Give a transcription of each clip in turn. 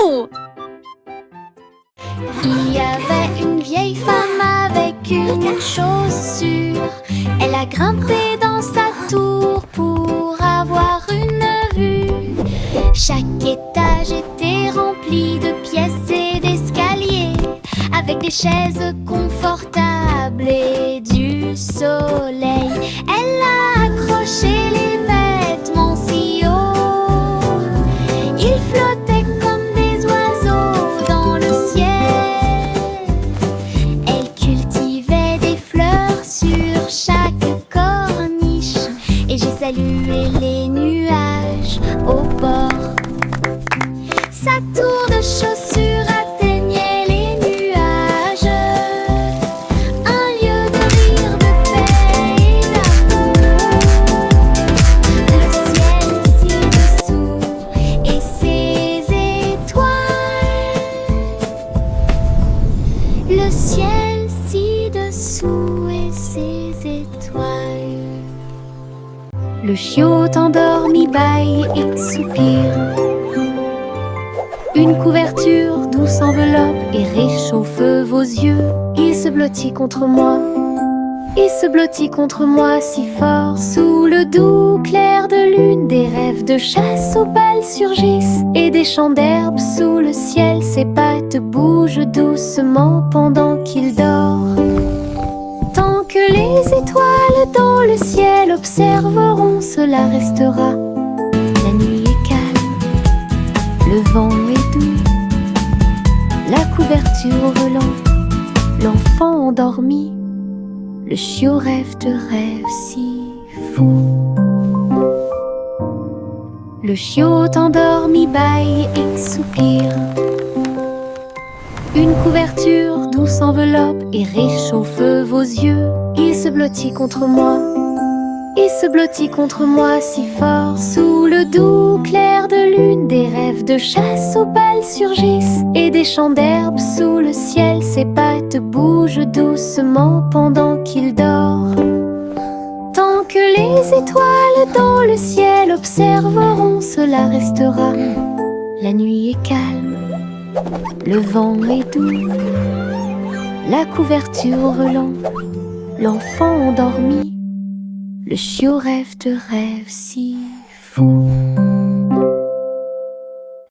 Wouhou! Il y avait une vieille femme avec une chaussure. Elle a grimpé dans sa tour pour avoir une vue. Chaque étage était rempli de pièces et d'escaliers, avec des chaises confortables et du soleil. Elle a accroché les vêtements si haut, ils flottaient comme des oiseaux dans le ciel. Elle cultivait des fleurs sur chaque corniche, et j'ai salué les nuages au bord. Sa tour de chaussures atteignait les nuages, un lieu de rire, de paix et d'amour. Le ciel ci-dessous et ses étoiles. Le ciel ci-dessous et ses étoiles. Le chiot endormi bâille et soupire. Une couverture douce enveloppe et réchauffe vos yeux. Il se blottit contre moi, il se blottit contre moi si fort. Sous le doux clair de lune, des rêves de chasse aux balles surgissent, et des champs d'herbe sous le ciel. Ses pattes bougent doucement pendant qu'il dort. Tant que les étoiles dans le ciel observeront, cela restera. La nuit est calme, le vent est doux, la couverture au volant, l'enfant endormi, le chiot rêve de rêves si fous. Le chiot endormi bâille et soupire. Une couverture douce enveloppe et réchauffe vos yeux. Il se blottit contre moi, il se blottit contre moi si fort. Sous le doux clair de lune, des rêves de chasse aux balles surgissent, et des champs d'herbe sous le ciel. Ses pattes bougent doucement pendant qu'il dort. Tant que les étoiles dans le ciel observeront, cela restera. La nuit est calme, le vent est doux, la couverture au volant, l'enfant endormi, le chiot rêve de rêves si fous.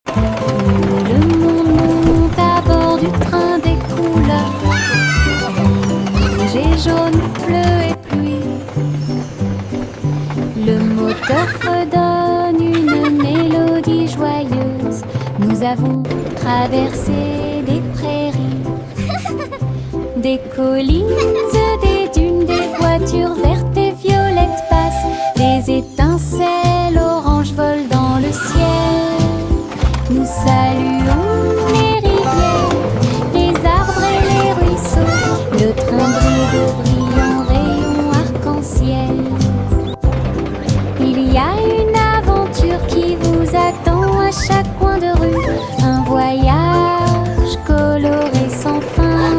Le monde monte à bord du train des couleurs, rouge et jaune, bleu et pluie. Le moteur redonne une mélodie joyeuse. Nous avons traversé des prairies, des collines, des dunes, des voitures vertes et violettes passent. Des étincelles oranges volent dans le ciel. Nous saluons les rivières, les arbres et les ruisseaux. Le train brille de brillants rayons arc-en-ciel. Il y a une aventure qui vous attend à chaque coin de rue. Un voyage coloré sans fin.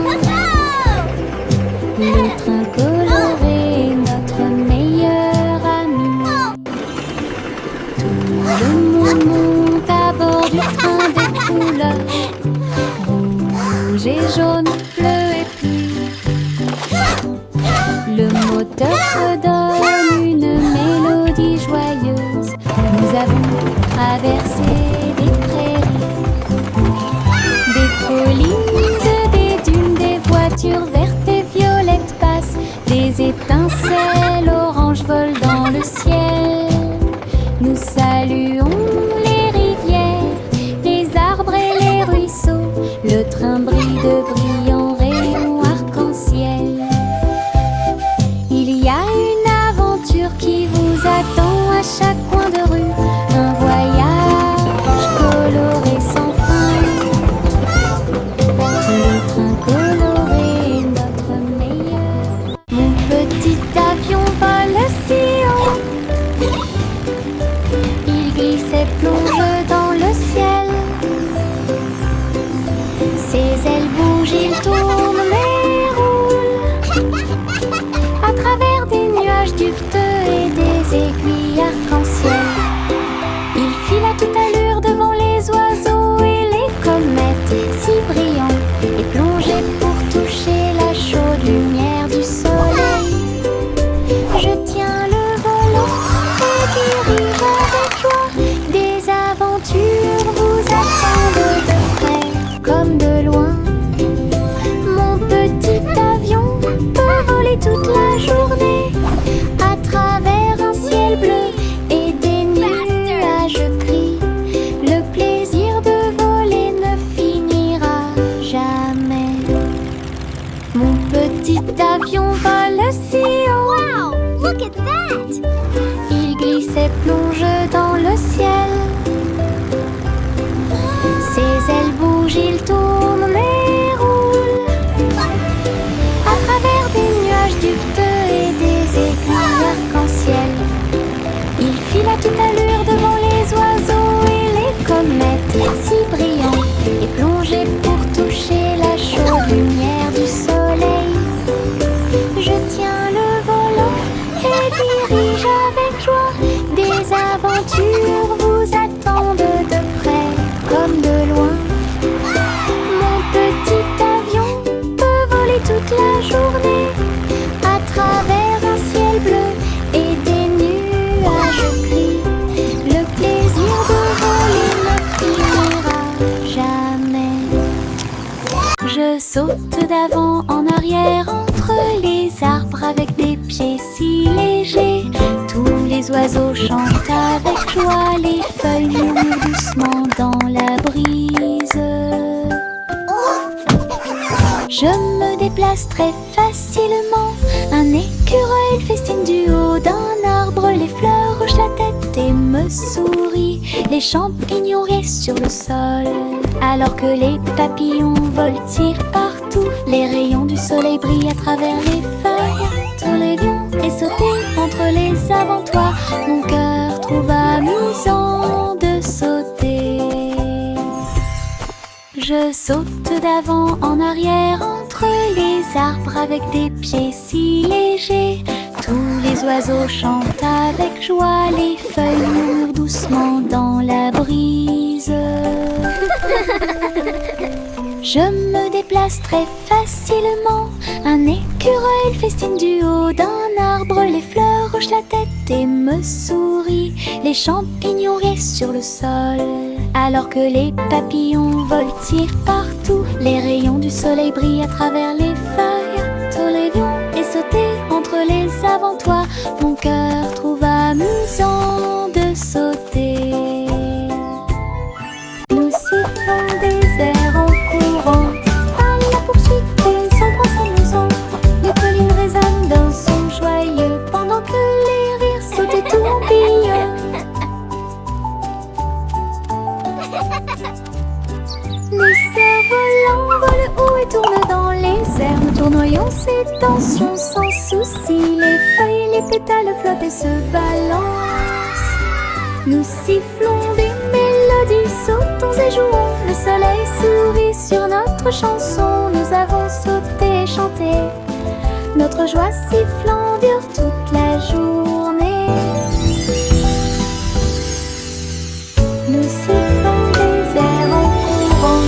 Le train coloré est notre meilleur ami. Tout le monde monte à bord du train des couleurs, rouge et jaune, bleu et pluie. Le moteur redonne une mélodie joyeuse. Nous avons traversé des prairies, des collines, des dunes, des voitures vertes et violettes passent. Des étincelles oranges volent dans le ciel. Nous saluons les rivières, les arbres et les ruisseaux. Le train brille de brillants rayons arc-en-ciel. Il y a une aventure qui vous attend à chaque coin de rue. Un voyage coloré sans fin. Le train coloré est notre meilleur. Mon petit avion vole si haut. Il glisse et plonge dans le ciel. Ses oiseaux chantent avec joie, les feuilles murmurent doucement dans la brise. Je me déplace très facilement, un écureuil festine du haut d'un arbre, les fleurs hochent la tête et me sourient, les champignons restent sur le sol, alors que les papillons voltigent partout, les rayons du soleil brillent à travers les feuilles. Tous les lions et sauter entre les avantoirs, mon cœur trouve amusant de sauter. Je saute d'avant en arrière entre les arbres avec des pieds si légers. Tous les oiseaux chantent avec joie, les feuilles murmurent doucement dans la brise. Je me déplace très facilement, un écureuil festine du haut d'un arbre, les fleurs hochent la tête et me sourient, les champignons restent sur le sol, alors que les papillons voltigent partout, les rayons du soleil brillent à travers les feuilles. Tous les lions et sauter entre les avantoirs, mon cœur trouve amusant de sauter. Nous sifflons des airs en courant, à la poursuite et sans point s'amusant. Les collines résonnent d'un son joyeux, pendant que les rires sautent et tourbillonnent. Les cerfs-volants volent haut et tournent dans les airs. Nous tournoyons ces tensions sans souci. Les feuilles et les pétales flottent et se balancent. Nous sifflons des mélodies, sautons et jouons. Le soleil sourit sur notre chanson. Nous avons sauté et chanté. Notre joie sifflant dure toute la journée. Nous sifflons des airs en courant,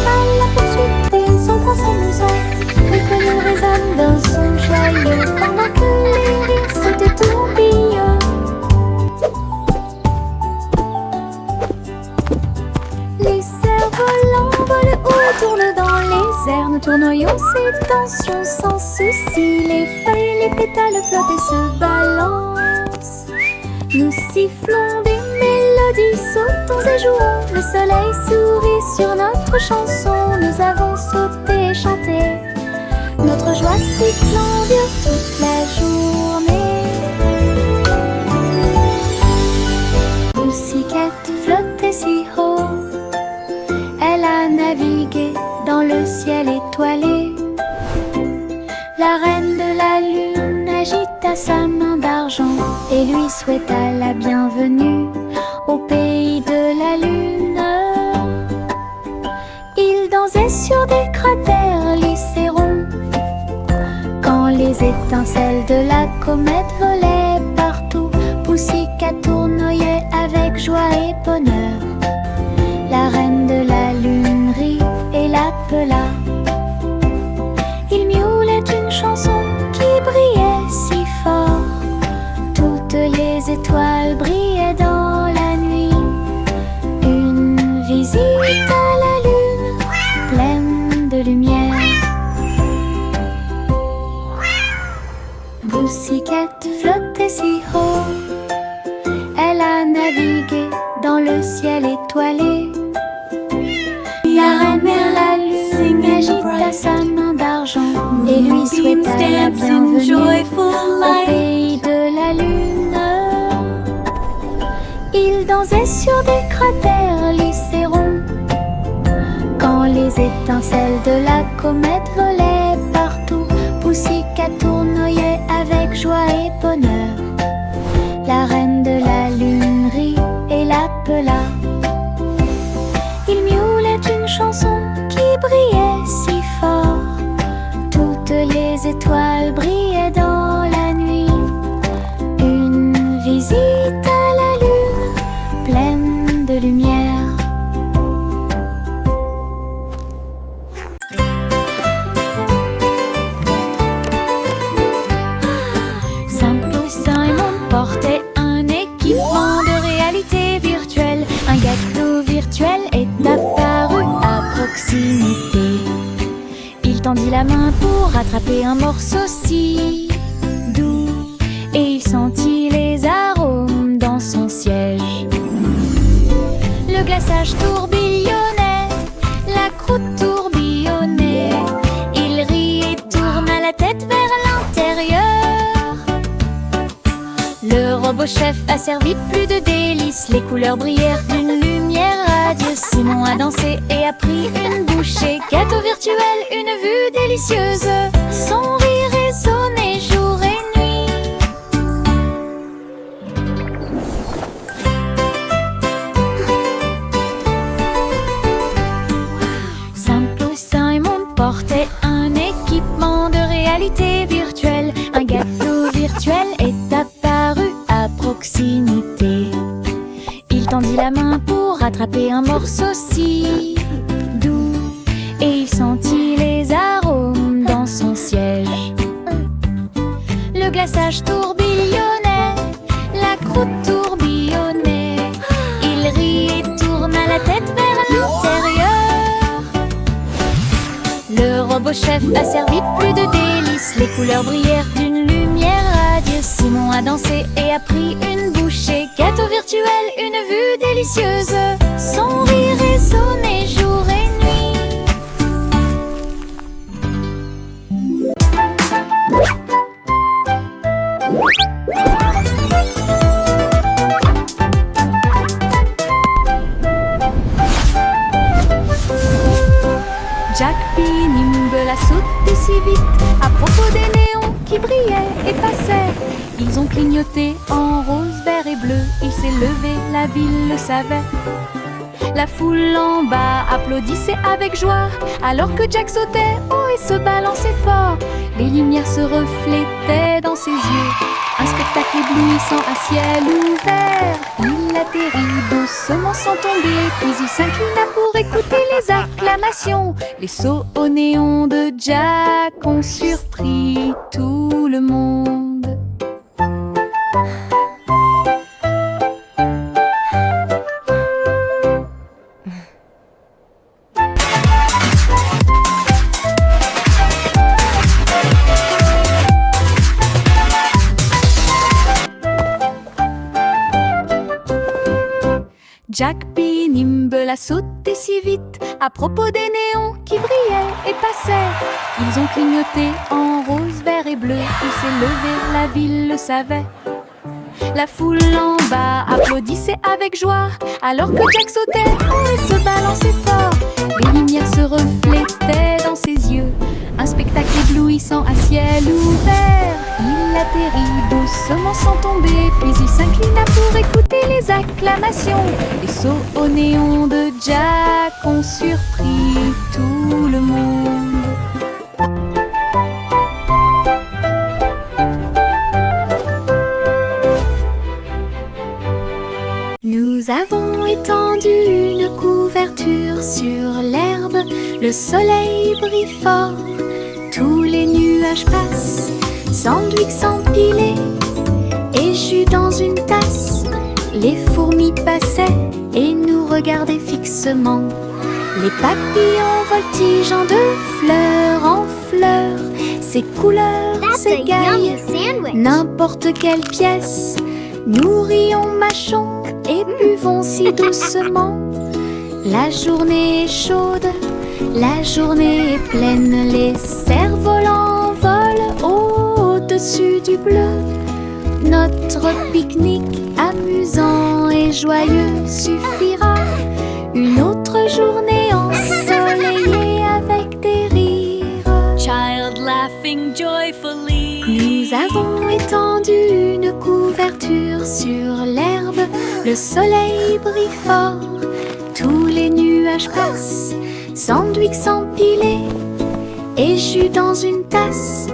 à la poursuite et sans point s'amusant. Les collines résonnent d'un son joyeux, pendant que les rires sautent et tourbillonnent. Les cerfs-volants volent haut et tournent dans les airs. Nous tournoyons ces tensions sans souci. Les feuilles et les pétales flottent et se balancent. Nous sifflons des mélodies, sautons et jouons. Le soleil sourit sur notre chanson. Nous avons sauté et chanté. Notre joie sifflant dure toute la journée. Pussycat flottait si haut, elle a navigué dans le ciel étoilé. La reine de la lune agita sa main d'argent et lui souhaita la bienvenue au pays de la lune. Il dansait sur des cratères lissés ronds, quand les étincelles de la comète volaient partout. Pussycat tournoyait avec joie et bonheur. La reine de la lune rit et l'appela. Il miaulait une chanson qui brillait si fort. Toutes les étoiles brillaient dans la nuit. Une visite à la lune pleine de lumière. Pussycat flottait si haut, elle a navigué dans le ciel étoilé. La reine de la lune agita sa main d'argent et lui souhaita la bienvenue au pays de la lune. Il dansait sur des cratères lissés ronds, quand les étincelles de la comète volaient partout. Pussycat tournoyait avec joie et bonheur. La reine de la lune rit et l'appela. Il miaulait une chanson qui brillait si fort. Toutes les étoiles brillaient dans la nuit. Une visite à la lune pleine de lumière. Simple Simon portait un équipement de réalité virtuelle. Un gâteau virtuel est apparu à proximité. Il tendit la main pour attraper un morceau si doux, et il sentit les arômes Le glaçage tourbillonnait, la croûte tourbillonnait. Il rit et tourna la tête vers l'intérieur. Le robot chef a servi plus de délices. Les couleurs brillèrent d'une lumière radieuse. Simon a dansé et a pris une bouchée. Gâteau virtuel, une vue délicieuse. Son rire résonnait jour et nuit. Simple Simon portait un équipement de réalité virtuelle. Un gâteau virtuel est apparu à proximité. Il tendit la main pour attraper un morceau si doux, et il sentit les arômes dans son siège. Le glaçage tourbillonnait, la croûte tourbillonnait. Il rit et tourna la tête vers l'intérieur. Le robot chef a servi plus de délices. Les couleurs brillèrent d'une lumière radieuse. Simon a dansé et a pris une bouchée. Gâteau virtuel, une vue délicieuse. Son rire résonnait jour et nuit. Jack P. Nimble a sauté si vite à propos des néons qui brillaient et passaient. Ils ont clignoté en rose, vert et bleu. Il s'est levé, la ville le savait. La foule en bas applaudissait avec joie alors que Jack sautait haut et se balançait fort. Les lumières se reflétaient dans ses yeux. Un spectacle éblouissant à ciel ouvert. Il atterrit doucement sans tomber, puis il s'inclina pour écouter les acclamations. Les sauts au néon de Jack ont surpris tout le monde. Jack P. Nimble a sauté si vite à propos des néons qui brillaient et passaient. Ils ont clignoté en rose, vert et bleu. Il s'est levé, la ville le savait. La foule en bas applaudissait avec joie alors que Jack sautait haut et se balançait fort. Les lumières se reflétaient dans ses yeux. Un spectacle éblouissant à ciel ouvert. Il atterrit doucement sans tomber, puis il s'inclina pour écouter les acclamations. Les sauts au néon de Jack ont surpris tout le monde. Nous avons étendu une couverture sur l'herbe. Le soleil brille fort, tous les nuages passent. Sandwich empilés et jus dans une tasse. Les fourmis passaient et nous regardaient fixement. Les papillons voltigeant de fleur en fleur. Ces couleurs s'égaillent, n'importe quelle pièce. Nous rions, mâchons et buvons si doucement. La journée est chaude, la journée est pleine. Les cerfs-volants volent au-dessus du bleu. Notre pique-nique amusant et joyeux suffira. Une autre journée ensoleillée avec des rires. Child laughing joyfully. Nous avons étendu une couverture sur l'herbe. Le soleil brille fort, tous les nuages passent. Sandwich empilés et jus dans une tasse.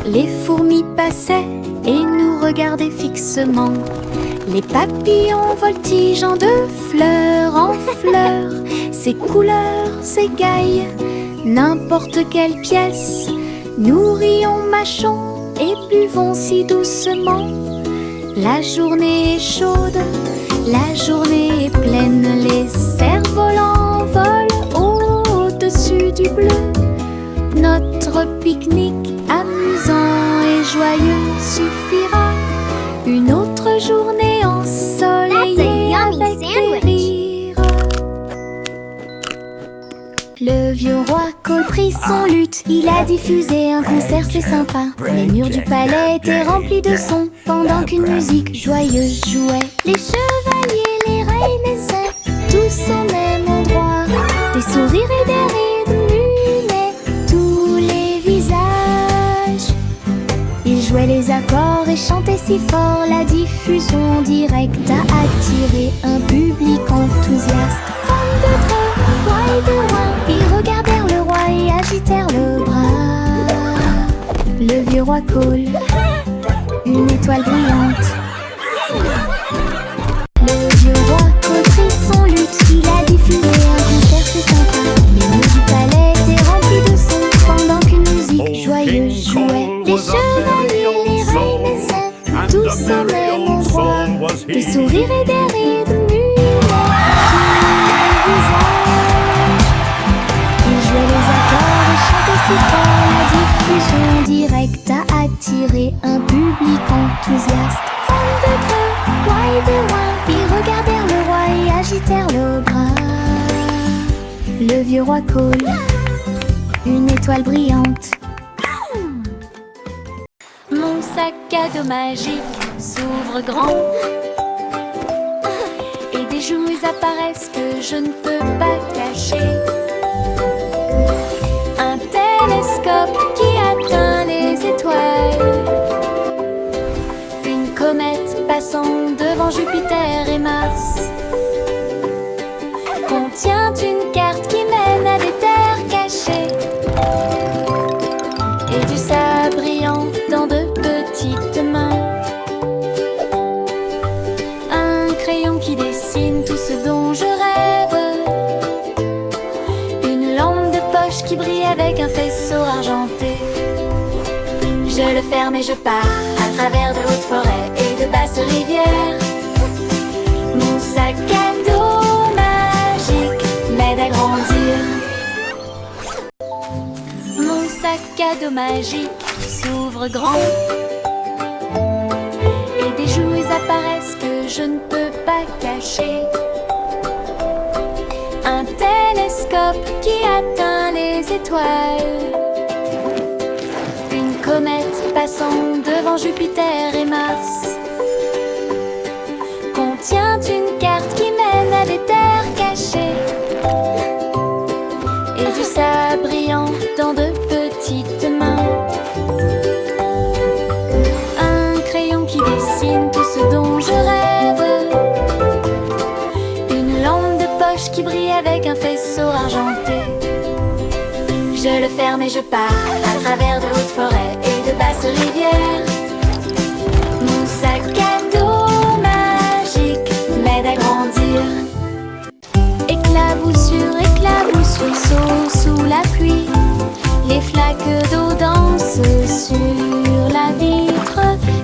Les fourmis passaient et nous regardaient fixement. Les papillons voltigeant de fleur en fleur. Ces couleurs s'égaillent, n'importe quelle pièce. Nous rions, mâchons et buvons si doucement. La journée est chaude, la journée est pleine. Les cerfs-volants volent au-dessus du bleu. Notre pique-nique amusant et joyeux suffira. Une autre journée ensoleillée avec des rires. roi Cole prit son luth. Il a diffusé un concert, c'est sympa. Les murs du palais étaient remplis de sons pendant qu'une musique joyeuse jouait. Les chevaliers, les reines essaient tous au même endroit. Des sourires et des rires illuminaient tous les visages. Ils jouaient les accords et chantaient si fort. La diffusion directe a attiré un public enthousiaste. De près, loin et de loin, ils regardèrent le roi et agitèrent le bras. Le vieux roi Cole, une étoile brillante. Le vieux roi Cole prit son luth. Il a diffusé un concert, c'est sympa. Les murs du palais étaient remplis de sons pendant qu'une musique joyeuse jouait. Les chevaliers, les reines essaient tous au même endroit. Des sourires et des rires illuminaient tous les visages. Ils jouaient les accords et chantaient si fort. La diffusion directe a attiré un public enthousiaste. De près, loin et de loin, ils regardèrent le roi et agitèrent le bras. Le vieux roi Cole, une étoile brillante. Mon sac à dos magique s'ouvre grand et des jouets apparaissent que je ne peux pas cacher. Un télescope qui atteint les étoiles, une comète passant devant Jupiter et Mars, contient une carte qui mène à des terres cachées et du sable brillant dans de petites mains. Un crayon qui dessine tout ce dont je rêve, une lampe de poche qui brille avec un faisceau argenté. Je le ferme et je pars à travers de hautes forêts et de basses rivières. Mon sac à dos magique m'aide à grandir. Mon sac à dos magique s'ouvre grand et des jouets apparaissent que je ne peux pas cacher. Un télescope qui atteint les étoiles, une comète passant devant Jupiter et Mars, contient une carte qui mène à des terres cachées et du sable brillant dans de petites mains. Un crayon qui dessine tout ce dont je rêve, une lampe de poche qui brille avec un faisceau argenté. Je le ferme et je pars à travers de hautes forêts et de basses rivières. Mon sac à dos magique m'aide à grandir. Éclaboussure, saut sous la pluie. Les flaques d'eau dansent sur la vitre.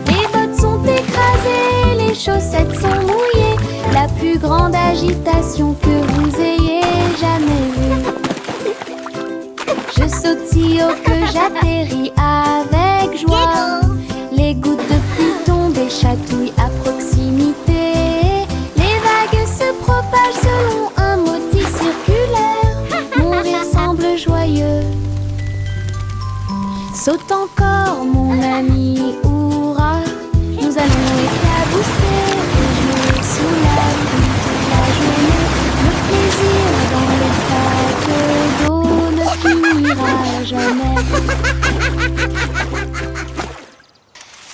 Les bottes sont écrasées, les chaussettes sont mouillées. La plus grande agitation que vous ayez jamais vue. Je saute si haut que j'atterris avec joie. Les gouttes de pluie tombent et chatouillent à proximité. Les vagues se propagent selon un motif circulaire. Mon rire semble joyeux. Saute encore mon ami, hurrah. Nous allons éclabousser et jouer sous la pluie toute la journée. Le plaisir dans les flaques d'eau ne finira jamais.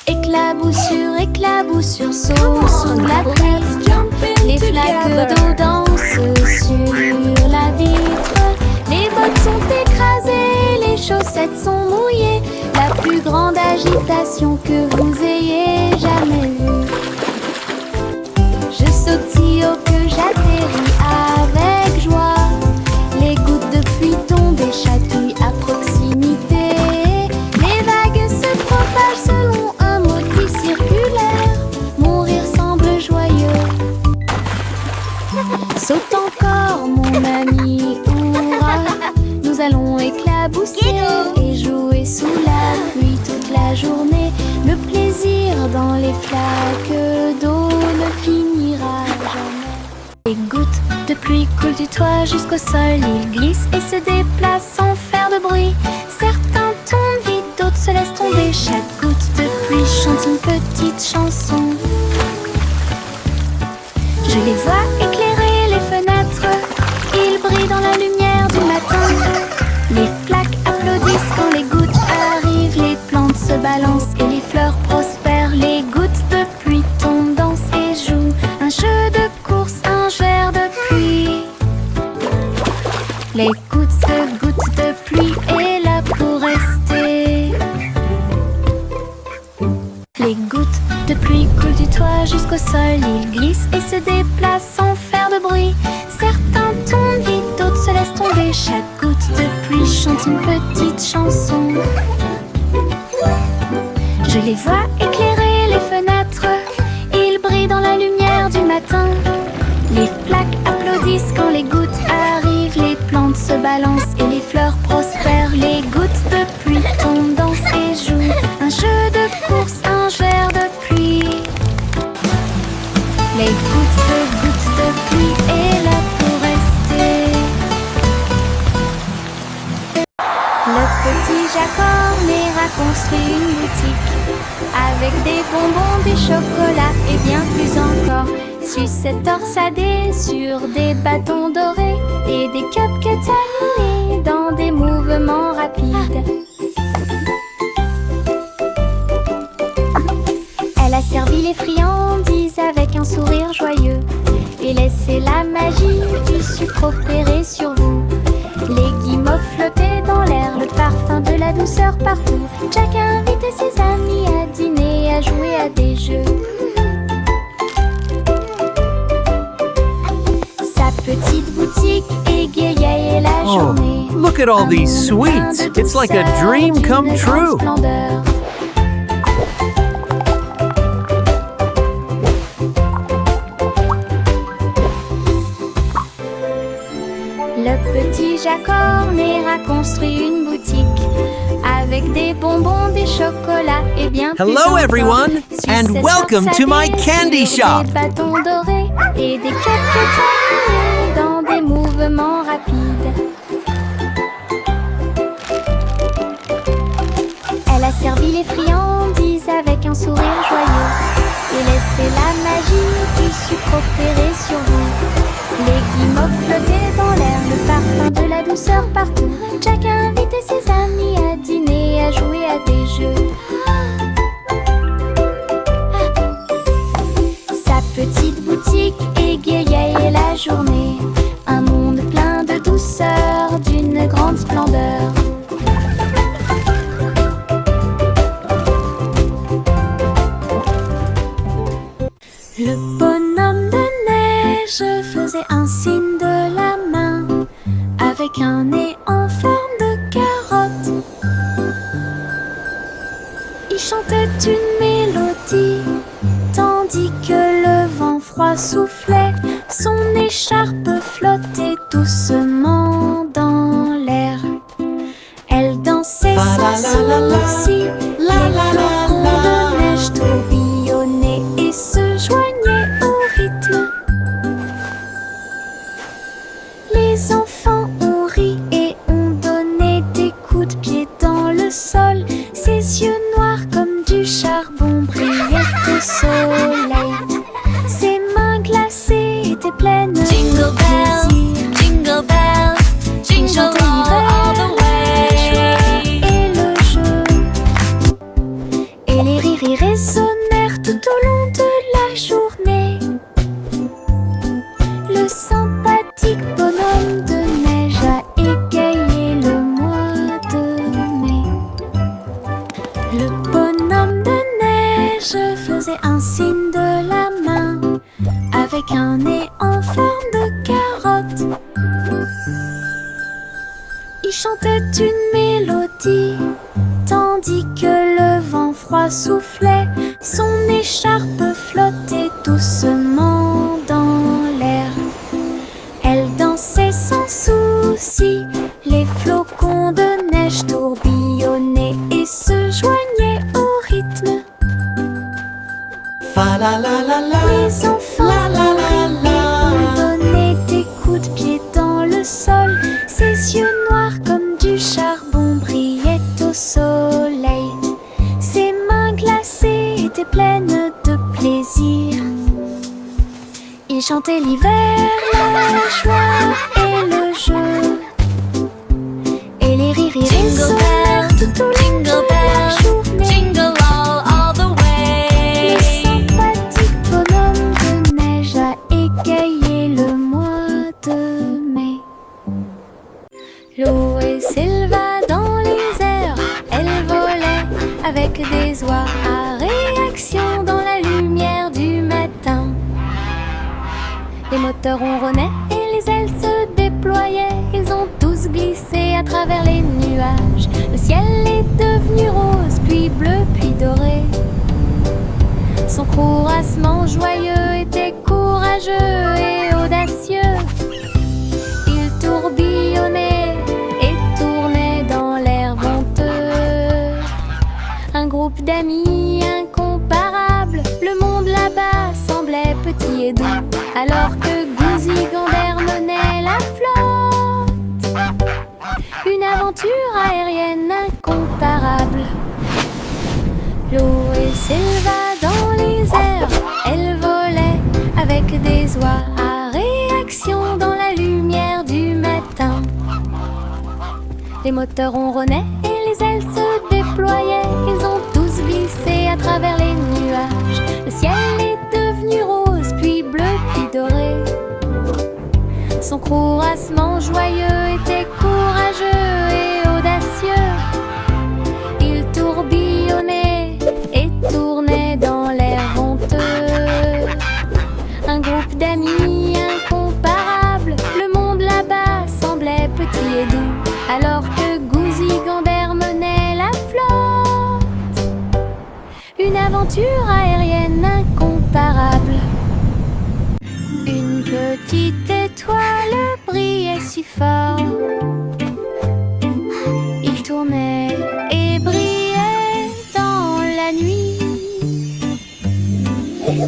Éclaboussure, saut sous la pluie. Les flaques d'eau dansent sur la vitre. Les bottes sont écrasées, les chaussettes sont mouillées. La plus grande agitation que vous ayez jamais vue. Je saute si haut que j'atterris avec joie. Les gouttes de pluie tombent et chatouillent à proximité. Les vagues se propagent selon un motif circulaire. Mon rire semble joyeux. Saute encore mon ami, hurrah. Nous allons éclabousser et jouer sous la pluie toute la journée. Le plaisir dans les flaques d'eau ne finira jamais. Les gouttes de pluie coulent du toit jusqu'au sol. Ils glissent et se déplacent sans faire de bruit. Certains tombent vite, d'autres se laissent tomber. Chaque goutte de pluie chante une petite chanson. Je les vois éclairer les fenêtres. Ils brillent dans la lumière du matin. Les flaques applaudissent quand les gouttes arrivent. Les plantes se balancent et les fleurs prospèrent. Les gouttes de pluie tombent, dansent et jouent un jeu de course, un verre de pluie. Les gouttes de pluie est là pour rester. Les gouttes de pluie coulent du toit jusqu'au sol. Ils glissent et se déplacent sans faire de bruit. Certains tombent vite, d'autres se laissent tomber. Chaque goutte de pluie chante une petite chanson. Je les vois éclairer les fenêtres. Ils brillent dans la lumière du matin. Les flaques applaudissent quand les gouttes arrivent. Les plantes se balancent et les fleurs prospèrent. Les gouttes de pluie tombent, dansent et jouent un jeu de course, un verre de pluie. Les gouttes de pluie est là pour rester. Le petit Jacornaire a construit une boutique avec des bonbons, du chocolat et bien plus encore. Sucettes torsadées sur des bâtons dorés et des cupcakes animés dans des mouvements rapides. Elle a servi les friandises avec un sourire joyeux et laissé la magie du sucre opérer sur vous. Les guimauves flottaient dans l'air, le parfum de la douceur partout. Jack a invité ses amis à dîner, à jouer à des jeux. Sa petite boutique égayait la journée. Oh, look at all these sweets. It's like a dream come true. Le petit Jacornaire a construit une boutique avec des bonbons, des chocolats et bien plus Hello encore. everyone, and Sucettes welcome to my torsadées candy sur shop. Des bâtons dorés et des cupcakes animés dans des mouvements rapides. Elle a servi les friandises avec un sourire joyeux et laissé la magie du sucre opérer sur vous. Les guimauves flottaient dans l'air, le parfum de la douceur partout. Jack a invité ses amis à dîner, à jouer à des jeux. Sa petite boutique égayait la journée. Un monde plein de douceur, d'une grande splendeur. Le bonhomme de neige faisait un signe de la main avec un nez en forme de carotte. Il chantait une mélodie tandis que le vent froid soufflait. Son écharpe flottait doucement dans l'air. Elle dansait sans souci. Les flocons de neige tourbillonnaient et se joignaient au rythme. Les enfants ont ri et ont donné des coups de pied dans le sol. Ses yeux noirs comme du charbon brillaient au soleil. Ses mains glacées étaient pleines de Jingle bells, plaisir. jingle bells, jingle all the way. Et le jeu. Et les rires y résonnèrent tout au long de la journée. Le sympathique bonhomme de neige a égayé le mois de mai. Le bonhomme de neige faisait un signe de la main avec un nez en forme de carotte. Il chantait une mélodie tandis que le vent froid soufflait. Son écharpe flottait doucement dans l'air. Elle dansait sans souci. Les flocons de neige tourbillonnaient et se joignaient au rythme. Fa la la la la. Les enfants ont ri et ont donné chanter l'hiver, la joie et le jeu. Et les rires et les sourires tout au long jingle de la bells, journée. jingle all the way. Le sympathique bonhomme de neige a égayé le mois de mai. L'eau s'éleva dans les airs, elle volait avec des oies à réaction dans la lumière du matin. Les moteurs ronronnaient et les ailes se déployaient. Ils ont tous glissé à travers les nuages. Le ciel est devenu rose, puis bleu, puis doré. Son courassement joyeux était courageux et audacieux. Il tourbillonnait et tournait dans l'air venteux. Un groupe d'amis incomparables, le monde là-bas semblait petit et doux, alors que Gouzi Gander menait la flotte. Une aventure aérienne incomparable. L'eau s'éleva dans les airs, elle volait avec des oies à réaction dans la lumière du matin. Les moteurs ronronnaient et les ailes se déployaient. Ils ont tous glissé à travers les nuages. Le ciel est devenu rose, puis bleu, puis doré. Son courassement joyeux était courageux et audacieux. Il tourbillonnait et tournait dans l'air venteux. Un groupe d'amis incomparables, le monde là-bas semblait petit et doux, alors que Gouzi Gander menait la flotte. Une aventure aérienne incomparable. Une petite étoile brillait si fort. Il tournait et brillait dans la nuit.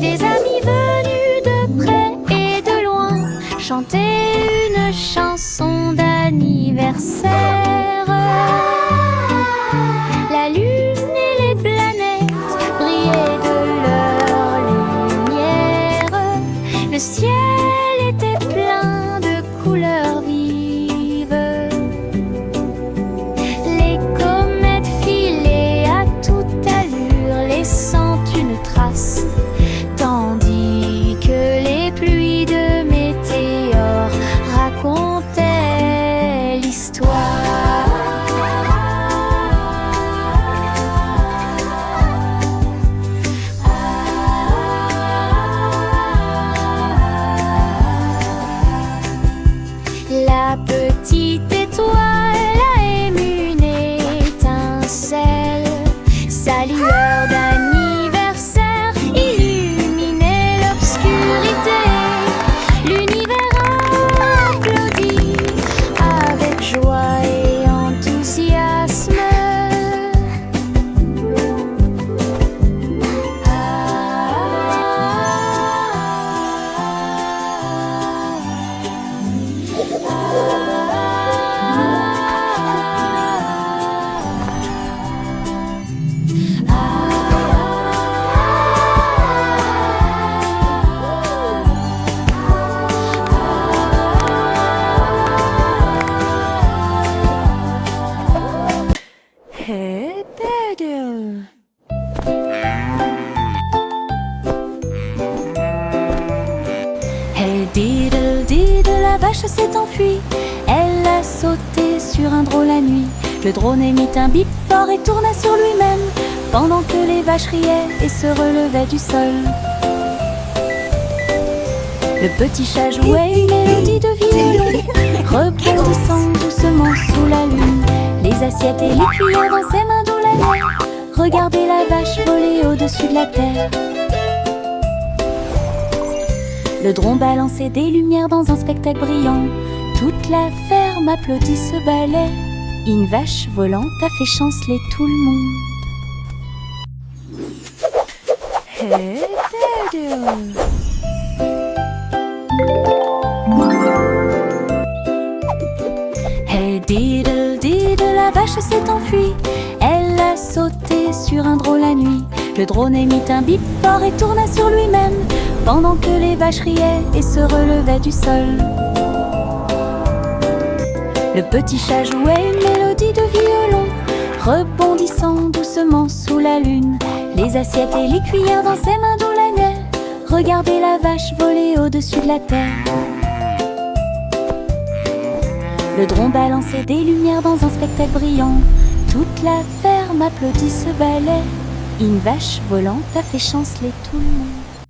Des amis venus de près et de loin chantaient une chanson d'anniversaire. La lune et les planètes brillaient de leur lumière. Le ciel était plein de couleurs vives. Les comètes filaient à toute allure, laissant une trace, tandis que les pluies de météores racontaient l'histoire. La petite étoile a ému une étincelle. Sa lueur d'anniversaire illuminait l'obscurité. L'univers applaudit avec joie et enthousiasme. Hey diddle diddle, la vache s'est enfuie. Elle a sauté sur un drôle la nuit. Le drone émit un bip fort et tourna sur lui-même, pendant que les vaches riaient et se relevaient du sol. Le petit chat jouait une mélodie de violon, rebondissant doucement sous la lune. Les assiettes et les cuillères dans ses mains dans la nuit. Regardez la vache voler au-dessus de la terre. Le drone balançait des lumières dans un spectacle brillant. Toute la ferme applaudit ce ballet. Une vache volante a fait chanceler tout le monde. Hey, diddle. Hey diddle diddle, la vache s'est enfuie. Elle a sauté sur un drôle la nuit. Le drone émit un bip fort et tourna sur lui-même, pendant que les vaches riaient et se relevaient du sol. Le petit chat jouait une mélodie de violon, rebondissant doucement sous la lune. Les assiettes et les cuillères dans ses mains doulanaient. Regardez la vache voler au-dessus de la terre. Le drone balançait des lumières dans un spectacle brillant. Toute la ferme applaudit ce ballet. Une vache volante a fait chanceler tout le monde.